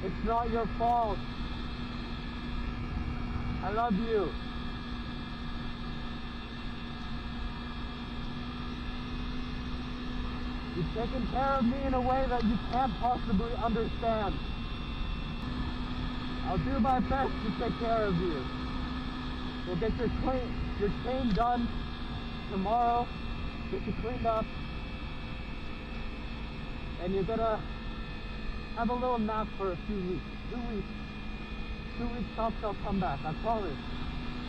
It's not your fault. I love you. You've taken care of me in a way that you can't possibly understand. I'll do my best to take care of you. We'll get your chain done tomorrow, get you cleaned up, and you're gonna have a little nap for a few weeks. 2 weeks. 2 weeks tops, I'll come back, I promise.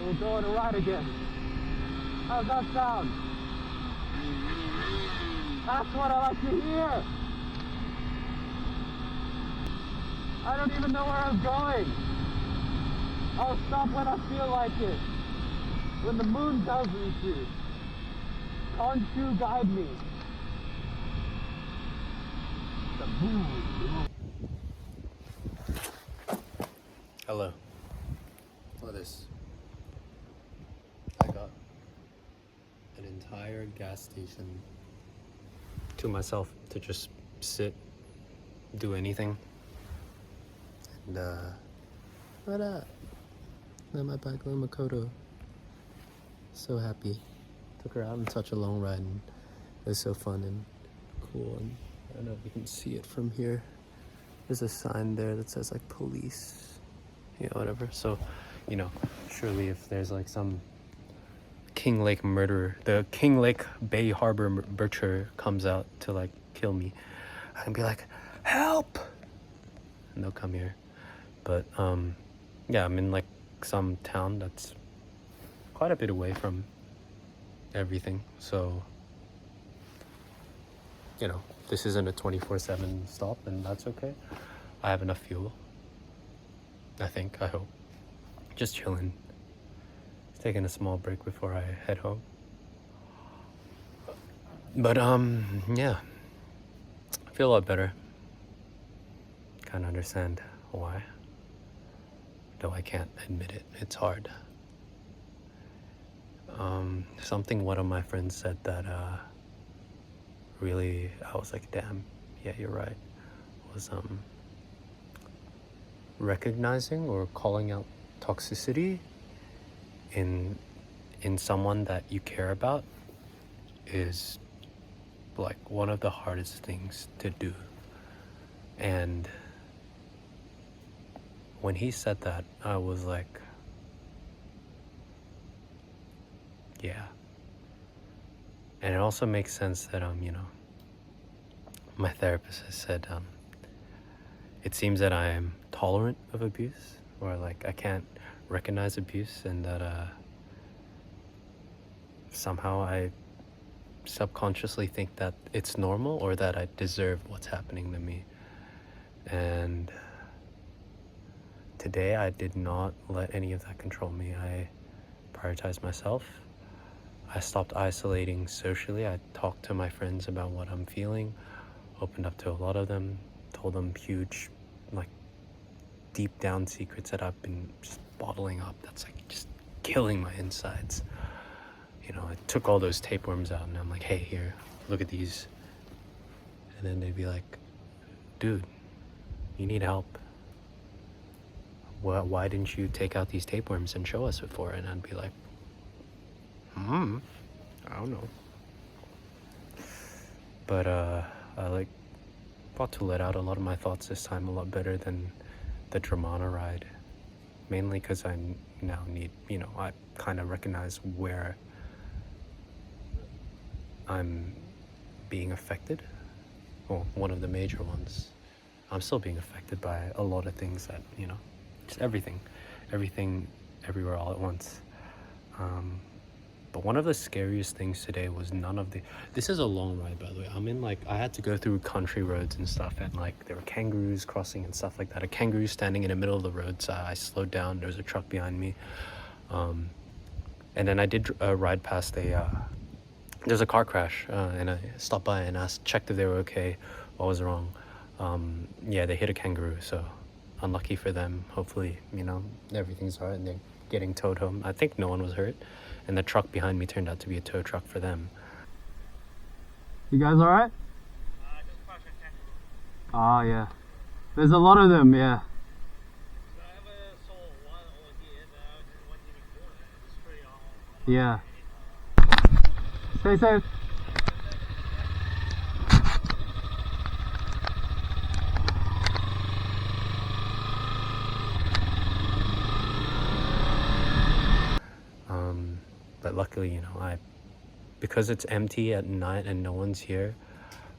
We'll go on a ride again. How's that sound? That's what I like to hear. I don't even know where I'm going. I'll stop when I feel like it. When the moon tells me to. Can't you guide me? The moon. Hello. Look at this. I got an entire gas station to myself to just sit, do anything. And what up? Let my bike Makoto. So happy. Took her out on such a long ride and it was so fun and cool. And I don't know if you can see it from here. There's a sign there that says like police, you know, whatever. So, you know, surely if there's like some Kinglake murderer, the Kinglake Bay Harbor butcher comes out to like kill me, I can be like, help! And they'll come here. But yeah, I'm in like some town that's quite a bit away from everything. So, you know, this isn't a 24/7 stop and that's okay. I have enough fuel. I think, I hope. Just chilling. Taking a small break before I head home. But yeah, I feel a lot better. Kind of understand why, though I can't admit it. It's hard. Something one of my friends said that really, I was like, damn, yeah, you're right, was recognizing or calling out toxicity in someone that you care about is like one of the hardest things to do. And when he said that, I was like, yeah. And it also makes sense that you know, my therapist has said it seems that I am tolerant of abuse, or like I can't recognize abuse, and that somehow I subconsciously think that it's normal or that I deserve what's happening to me. And today I did not let any of that control me. I prioritized myself. I stopped isolating socially. I talked to my friends about what I'm feeling, opened up to a lot of them, told them huge, like, deep down secrets that I've been just bottling up that's like just killing my insides. You know, I took all those tapeworms out and I'm like, hey, here, look at these. And then they'd be like, dude, you need help. Why didn't you take out these tapeworms and show us before? And I'd be like, I don't know. But I like got to let out a lot of my thoughts this time a lot better than the Dramana ride. Mainly because I now need, you know, I kind of recognize where I'm being affected. Well, one of the major ones. I'm still being affected by a lot of things that, you know, just everything, everywhere all at once. But one of the scariest things today was this is a long ride, by the way. I'm in like, I had to go through country roads and stuff, and like there were kangaroos crossing and stuff like that. A kangaroo standing in the middle of the road, so I slowed down. There was a truck behind me. And then I did ride past there's a car crash, and I stopped by and checked if they were okay, what was wrong. Yeah, they hit a kangaroo, so unlucky for them. Hopefully, you know, everything's all right and they're getting towed home. I think no one was hurt, and the truck behind me turned out to be a tow truck for them. You guys alright? Just crashed a kangaroo. Ah, yeah. There's a lot of them, yeah. Yeah. Stay safe. But luckily, because it's empty at night and no one's here,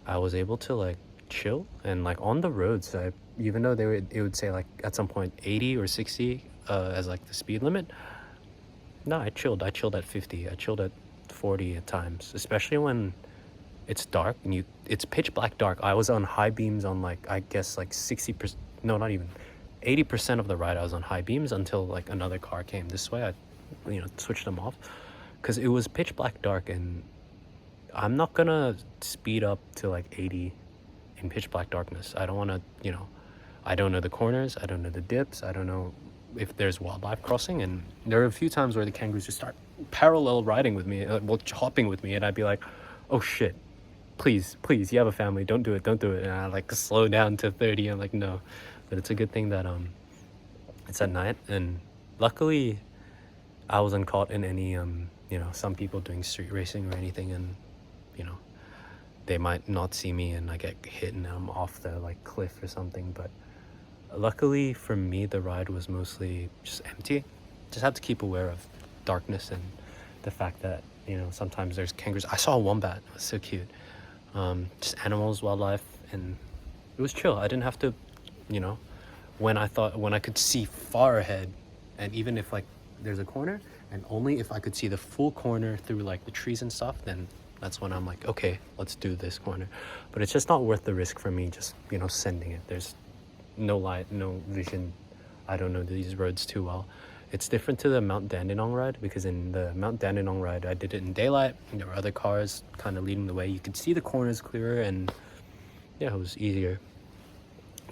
I was able to like chill and like on the roads. Even though it would say like at some point 80 or 60 as like the speed limit. No, I chilled. I chilled at 50. I chilled at 40 at times, especially when it's dark and it's pitch black dark. I was on high beams on like I guess like 60%. No, not even 80% of the ride. I was on high beams until like another car came this way. I switched them off because it was pitch black dark, and I'm not gonna speed up to like 80 in pitch black darkness. I don't want to, I don't know the corners, I don't know the dips, I don't know if there's wildlife crossing. And there are a few times where the kangaroos just start parallel riding with me, hopping with me, and I'd be like, oh shit, please, you have a family, don't do it. And I like slow down to 30. I'm like, no. But it's a good thing that it's at night, and luckily I wasn't caught in any some people doing street racing or anything, and they might not see me and I get hit and I'm off the like cliff or something. But luckily for me, the ride was mostly just empty. Just have to keep aware of darkness and the fact that sometimes there's kangaroos. I saw a wombat. It was so cute. Just animals, wildlife, and it was chill. I didn't have to when I could see far ahead, and even if like there's a corner, and only if I could see the full corner through like the trees and stuff, then that's when I'm like, okay, let's do this corner. But it's just not worth the risk for me just sending it. There's no light, no vision. I don't know these roads too well. It's different to the Mount Dandenong ride, because in the Mount Dandenong ride I did it in daylight, and there were other cars kind of leading the way. You could see the corners clearer, and yeah, it was easier.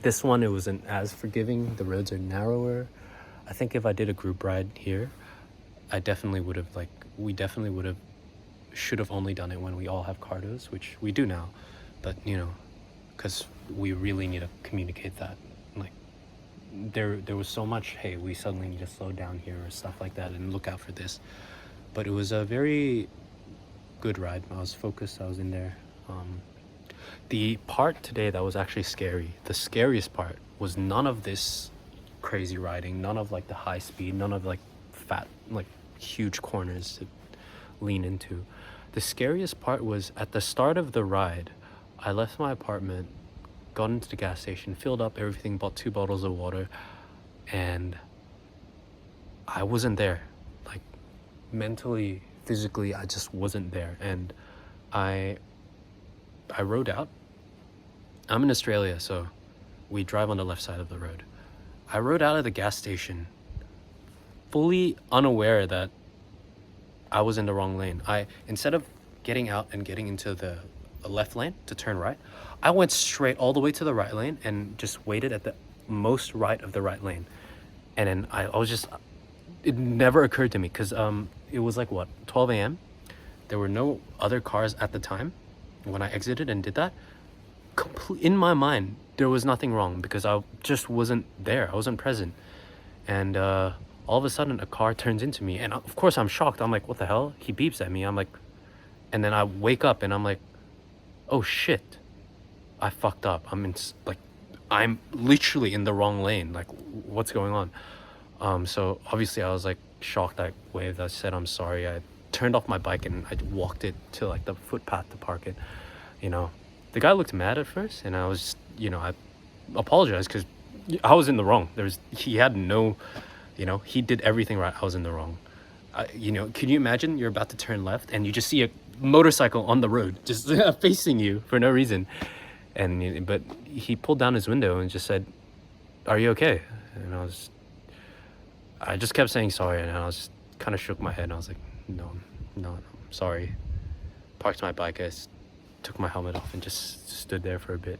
This one, it wasn't as forgiving. The roads are narrower. I think if I did a group ride here, we definitely would have should have only done it when we all have cardos, which we do now. But because we really need to communicate that, like there was so much, hey, we suddenly need to slow down here or stuff like that, and look out for this. But it was a very good ride. I was focused. I was in there. The part today that was actually scary, the scariest part, was none of this crazy riding, none of like the high speed, none of like fat, like huge corners to lean into. The scariest part was at the start of the ride. I left my apartment, got into the gas station, filled up everything, bought 2 bottles of water, and I wasn't there. Like mentally, physically, I just wasn't there. And I rode out. I'm in Australia, so we drive on the left side of the road. I rode out of the gas station fully unaware that I was in the wrong lane. Instead of getting out and getting into the left lane to turn right, I went straight all the way to the right lane and just waited at the most right of the right lane. And then I was just, it never occurred to me, because it was like 12 a.m. There were no other cars at the time when I exited and did that. In my mind, there was nothing wrong, because I just wasn't there. I wasn't present. And all of a sudden a car turns into me, and of course I'm shocked. I'm like, what the hell? He beeps at me. I'm like, and then I wake up and I'm like, oh shit, I fucked up. I'm literally in the wrong lane. Like, what's going on? So obviously I was like shocked. I waved, I said I'm sorry. I turned off my bike and I walked it to like the footpath to park it. The guy looked mad at first, and I was, I apologized because I was in the wrong. He had no, he did everything right. I was in the wrong. Can you imagine you're about to turn left and you just see a motorcycle on the road just facing you for no reason, but he pulled down his window and just said, "Are you okay?" And I just kept saying sorry, and I was just kind of shook my head, and I was like, no, I'm sorry. Parked my bike, I took my helmet off and just stood there for a bit.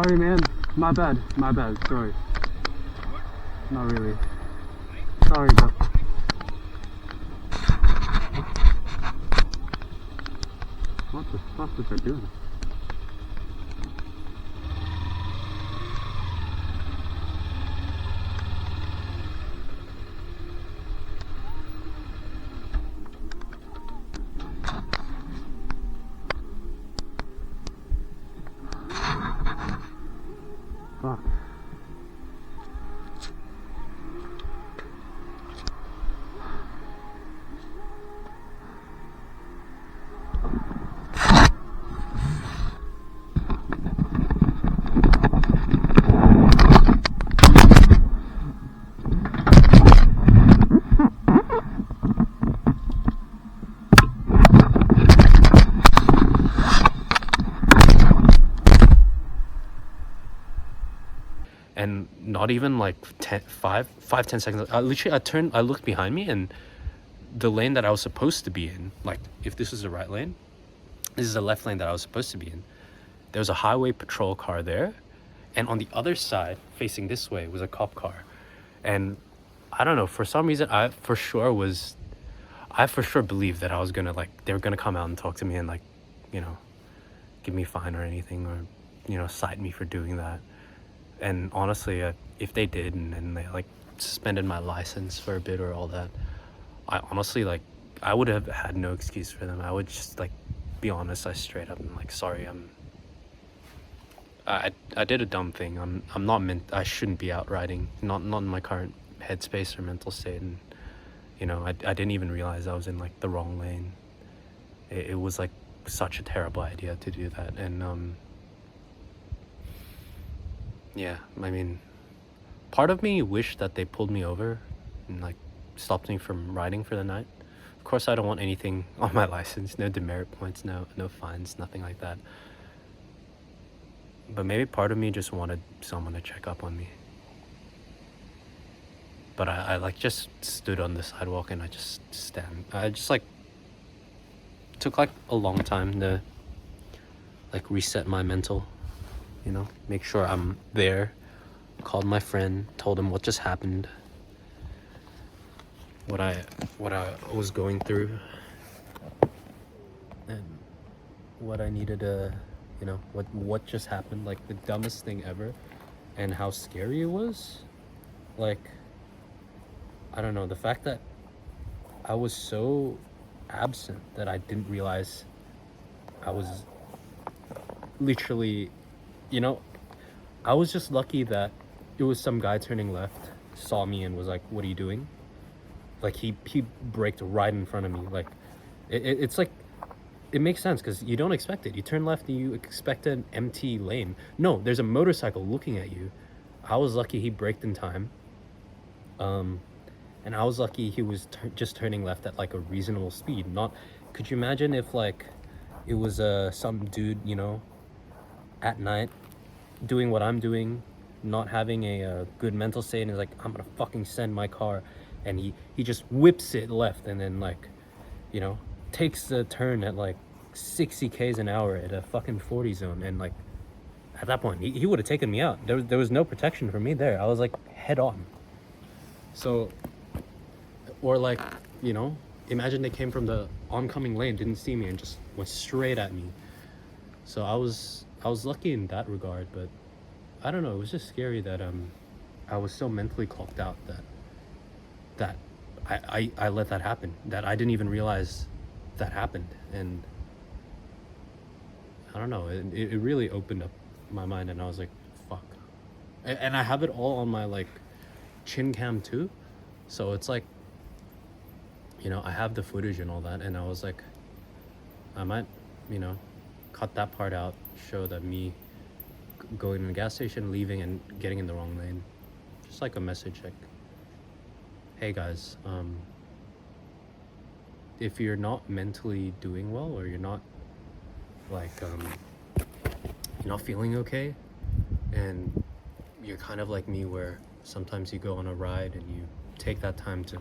Sorry, man. My bad. Sorry. Not really. Sorry, bro. What the fuck is that doing? Fuck. And not even like 10 seconds. I looked behind me, and the lane that I was supposed to be in, like if this is the right lane, this is the left lane that I was supposed to be in. There was a highway patrol car there, and on the other side facing this way was a cop car. And I don't know, for some reason I for sure believed that I was gonna, like, they were gonna come out and talk to me and, like, you know, give me a fine or anything, or, you know, cite me for doing that. And honestly, if they did, and they, like, suspended my license for a bit or all that, I honestly, like, I would have had no excuse for them. I would just, like, be honest. I straight up, I'm like, sorry, I did a dumb thing. I'm not meant. I shouldn't be out riding. Not in my current headspace or mental state. And, you know, I didn't even realize I was in, like, the wrong lane. It was, like, such a terrible idea to do that. And yeah, I mean, part of me wished that they pulled me over and, like, stopped me from riding for the night. Of course, I don't want anything on my license. No demerit points, no fines, nothing like that. But maybe part of me just wanted someone to check up on me. But I like, just stood on the sidewalk, and I just, like, took, like, a long time to, like, reset my mental, you know, make sure I'm there. Called my friend, told him what just happened, what I was going through, and what I needed to, you know, what just happened, like, the dumbest thing ever, and how scary it was. Like, I don't know, the fact that I was so absent that I didn't realize I was literally, you know, I was just lucky that it was some guy turning left, saw me, and was like, what are you doing? Like, he braked right in front of me. Like, it's like, it makes sense, because you don't expect it. You turn left and you expect an empty lane. No, there's a motorcycle looking at you. I was lucky he braked in time. And I was lucky he was just turning left at, like, a reasonable speed. Not, could you imagine if, like, it was some dude, you know, at night, doing what I'm doing, not having a good mental state, and is like, I'm gonna fucking send my car, and he just whips it left, and then, like, you know, takes the turn at, like, 60 k's an hour at a fucking 40 zone, and, like, at that point he would have taken me out. There was no protection for me there. I was, like, head on. So, or, like, you know, imagine they came from the oncoming lane, didn't see me, and just went straight at me. So I was lucky in that regard. But I don't know, it was just scary that I was so mentally clocked out that I let that happen, that I didn't even realize that happened. And I don't know, it really opened up my mind, and I was like, fuck. And I have it all on my, like, chin cam too, so it's like, you know, I have the footage and all that, and I was like, I might, you know, cut that part out, show that me going to the gas station, leaving, and getting in the wrong lane. Just like a message, like, hey guys, if you're not mentally doing well, or you're not, like, you're not feeling okay, and you're kind of like me, where sometimes you go on a ride and you take that time to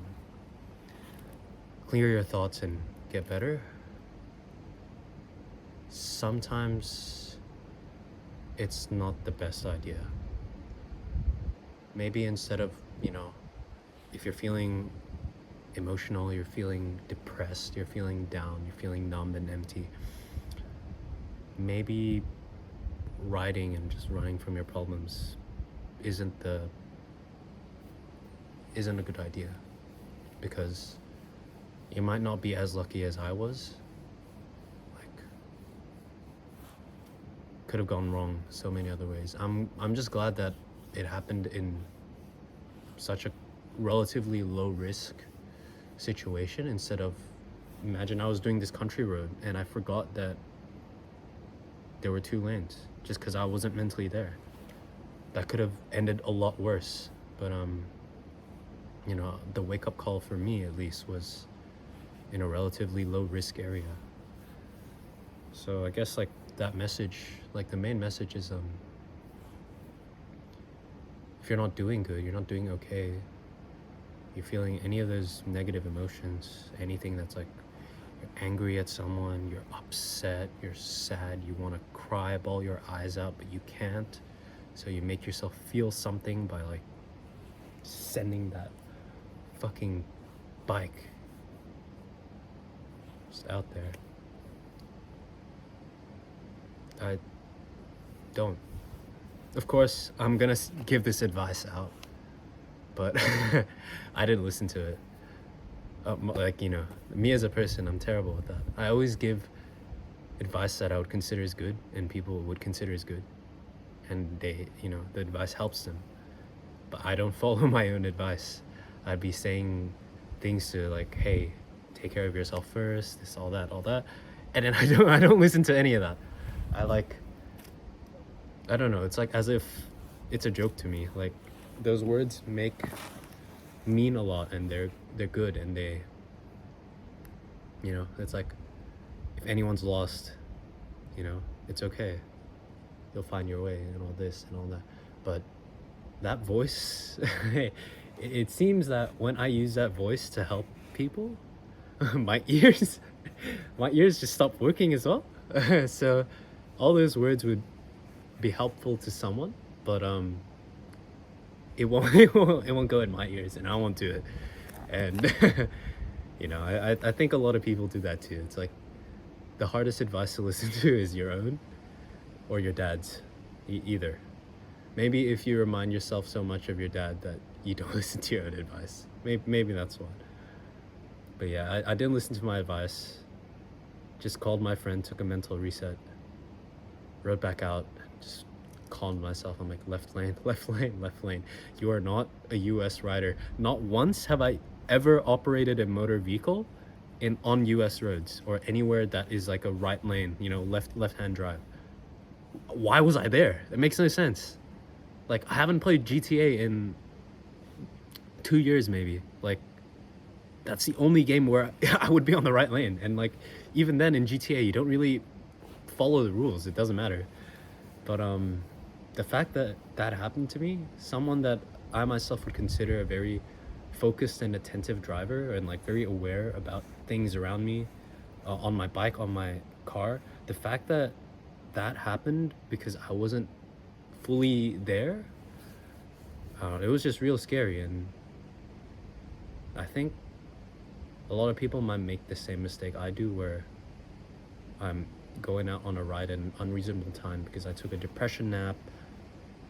clear your thoughts and get better. Sometimes it's not the best idea. Maybe instead of, if you're feeling emotional, you're feeling depressed, you're feeling down, you're feeling numb and empty, maybe riding and just running from your problems isn't a good idea, because you might not be as lucky as I was. Like, could have gone wrong so many other ways. I'm just glad that it happened in such a relatively low risk situation, instead of, imagine I was doing this country road and I forgot that there were 2 lanes just because I wasn't mentally there. That could have ended a lot worse. But the wake-up call for me, at least, was in a relatively low risk area. So I guess, like, that message, like, the main message is, if you're not doing good, you're not doing okay, you're feeling any of those negative emotions, anything that's like, you're angry at someone, you're upset, you're sad, you want to cry, bawl your eyes out, but you can't, so you make yourself feel something by, like, sending that fucking bike just out there. I don't. Of course, I'm gonna give this advice out, but I didn't listen to it. Me as a person, I'm terrible with that. I always give advice that I would consider as good and people would consider as good, and they, the advice helps them, but I don't follow my own advice. I'd be saying things to, like, hey, take care of yourself first, this, all that, and then I don't listen to any of that. I don't know, it's like as if it's a joke to me. Like, those words mean a lot, and they're good, and they, it's like, if anyone's lost, it's okay, you'll find your way, and all this and all that. But that voice, it seems that when I use that voice to help people, my ears just stop working as well. So all those words would be helpful to someone, but it won't go in my ears, and I won't do it. And I think a lot of people do that too. It's like, the hardest advice to listen to is your own or your dad's, either. Maybe if you remind yourself so much of your dad that you don't listen to your own advice, maybe that's one. But yeah, I didn't listen to my advice. Just called my friend, took a mental reset, rode back out, just calmed myself. I'm like, left lane, left lane, left lane. You are not a US rider. Not once have I ever operated a motor vehicle on US roads or anywhere that is like a right lane, left-hand drive. Why was I there? It makes no sense. Like, I haven't played GTA in 2 years maybe. Like, that's the only game where I would be on the right lane. And, like, even then in GTA, you don't really follow the rules. It doesn't matter. But the fact that that happened to me, someone that I myself would consider a very focused and attentive driver, and, like, very aware about things around me, on my bike, on my car, the fact that that happened because I wasn't fully there, it was just real scary. And I think a lot of people might make the same mistake I do, where I'm going out on a ride at an unreasonable time because I took a depression nap,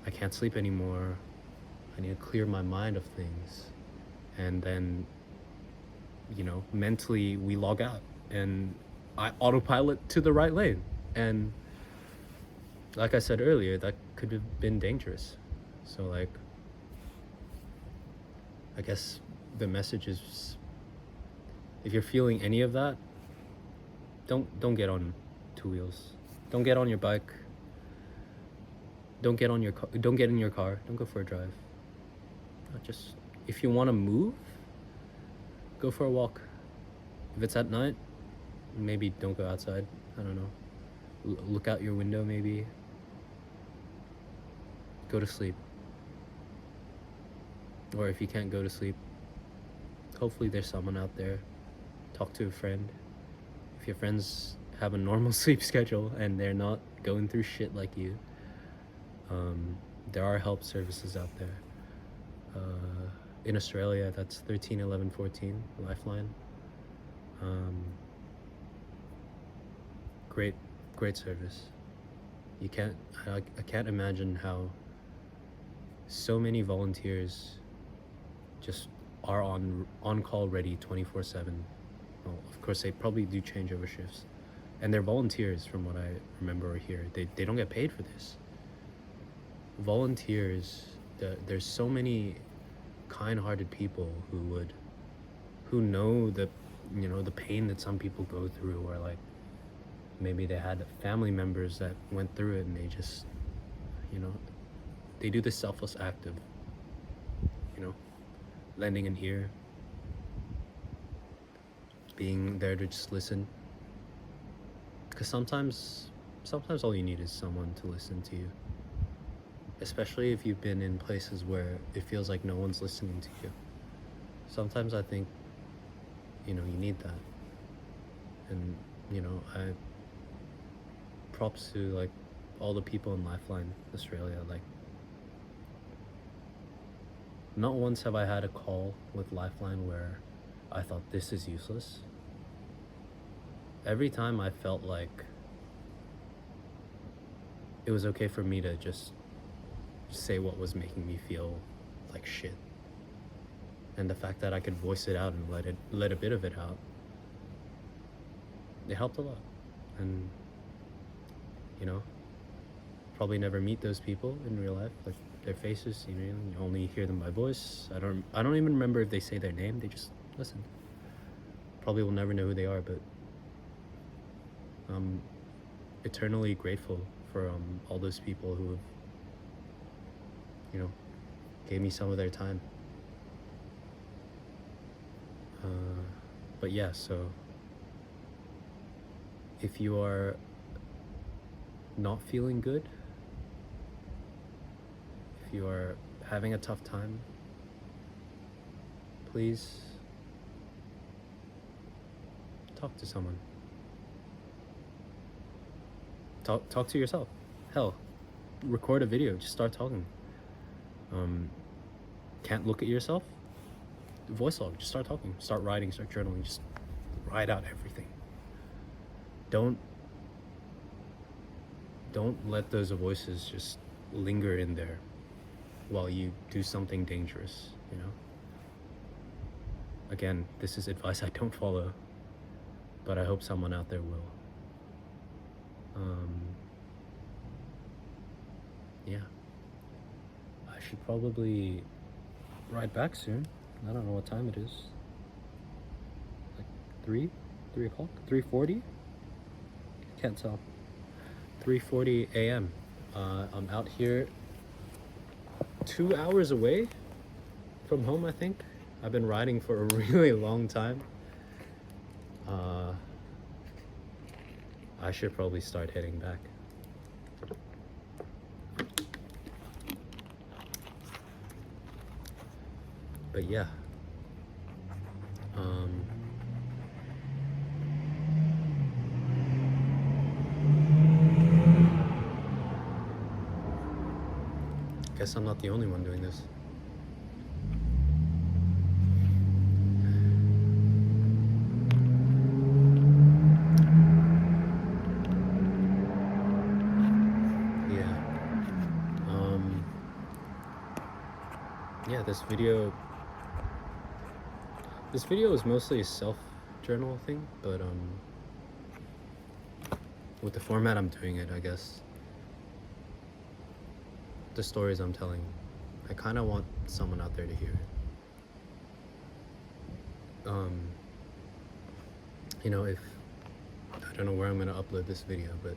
I can't sleep anymore, I need to clear my mind of things, and then mentally we log out and I autopilot to the right lane. And like I said earlier, that could have been dangerous. So, like, I guess the message is, if you're feeling any of that, don't get on 2 wheels. Don't get on your bike. Don't get in your car. Don't go for a drive. Just, if you want to move, go for a walk. If it's at night, maybe don't go outside. I don't know. Look out your window, maybe. Go to sleep. Or if you can't go to sleep, hopefully there's someone out there. Talk to a friend. If your friends have a normal sleep schedule and they're not going through shit like you, There are help services out there. In Australia, that's 13 11 14 Lifeline. Great service. I can't imagine how so many volunteers just are on call ready 24/7. Well, of course they probably do changeover shifts, and they're volunteers from what I remember or hear. They don't get paid for this. Volunteers, there's so many kind-hearted people who know the the pain that some people go through, or like maybe they had family members that went through it, and they just they do the selfless act of lending an ear, being there to just listen, because sometimes all you need is someone to listen to you, especially if you've been in places where it feels like no one's listening to you. Sometimes I think you need that. And I props to like all the people in Lifeline Australia. Like, not once have I had a call with Lifeline where I thought this is useless. Every time I felt like it was okay for me to just say what was making me feel like shit. And the fact that I could voice it out and let a bit of it out, it helped a lot. And probably never meet those people in real life, like their faces, you only hear them by voice. I don't even remember if they say their name. They just listen. Probably will never know who they are, but I'm eternally grateful for all those people who have gave me some of their time. But yeah, so if you are not feeling good, if you are having a tough time, please talk to someone. Talk to yourself. Hell, record a video, just start talking. Can't look at yourself? Voice log, just start talking, start writing, start journaling, just write out everything. Don't let those voices just linger in there while you do something dangerous, Again, this is advice I don't follow, but I hope someone out there will. Yeah. I should probably ride back soon. I don't know what time it is. Like 3 o'clock? 3:40? Can't tell. 3:40 a.m. I'm out here 2 hours away from home, I think. I've been riding for a really long time. I should probably start heading back. But yeah. Guess I'm not the only one doing this. Yeah, this video is mostly a self-journal thing, but with the format I'm doing it, I guess the stories I'm telling, I kind of want someone out there to hear it. If I don't know where I'm gonna upload this video, but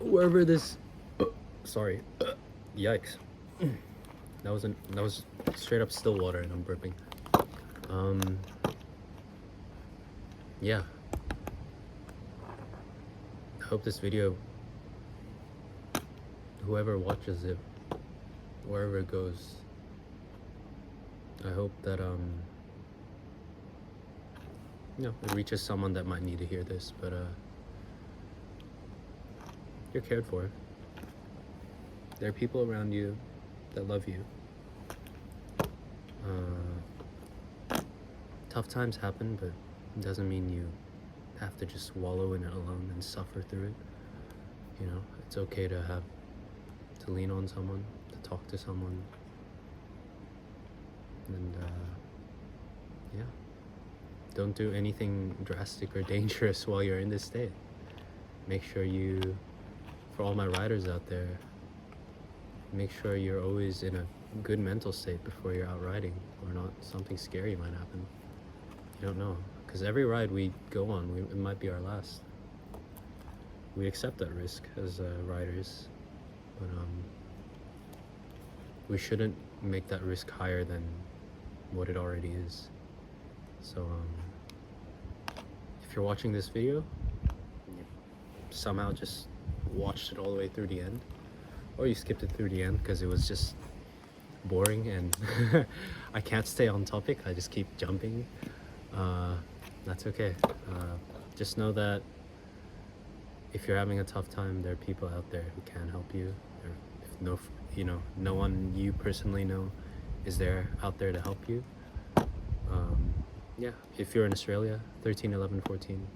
wherever this sorry, yikes. That was straight up still water, and I'm burping. Yeah. I hope this video, whoever watches it, wherever it goes, I hope that it reaches someone that might need to hear this, but you're cared for. There are people around you that love you. Tough times happen, but it doesn't mean you have to just wallow in it alone and suffer through it. You know, it's okay to lean on someone, to talk to someone, and yeah, don't do anything drastic or dangerous while you're in this state. Make sure you, for all my riders out there, make sure you're always in a good mental state before you're out riding, or not something scary might happen. You don't know, because every ride we go on, it might be our last. We accept that risk as riders, but we shouldn't make that risk higher than what it already is. So if you're watching this video, you somehow just watched it all the way through the end, or you skipped it through the end because it was just boring and I can't stay on topic, I just keep jumping, that's okay. Just know that if you're having a tough time, there are people out there who can help you. No one you personally know is there out there to help you. Yeah, if you're in Australia, 13 11 14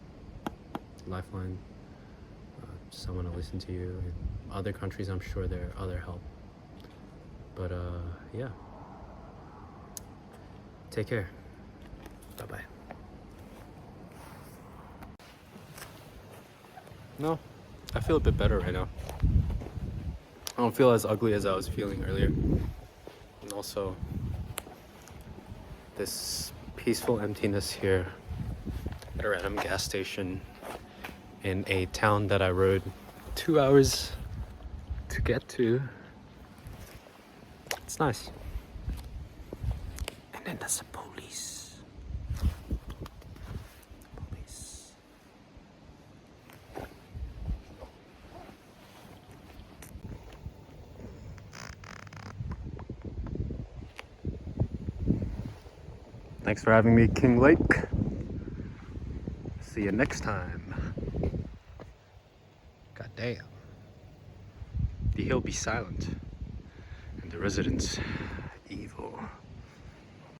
Lifeline, someone will listen to you. In other countries, I'm sure there are other help, but yeah, take care, bye bye. No, I feel a bit better right now. I don't feel as ugly as I was feeling earlier. And also, this peaceful emptiness here at a random gas station in a town that I rode 2 hours to get to. It's nice. And then there's the police. Thanks for having me, Kinglake. See you next time. God damn. The hill be silent, and the residents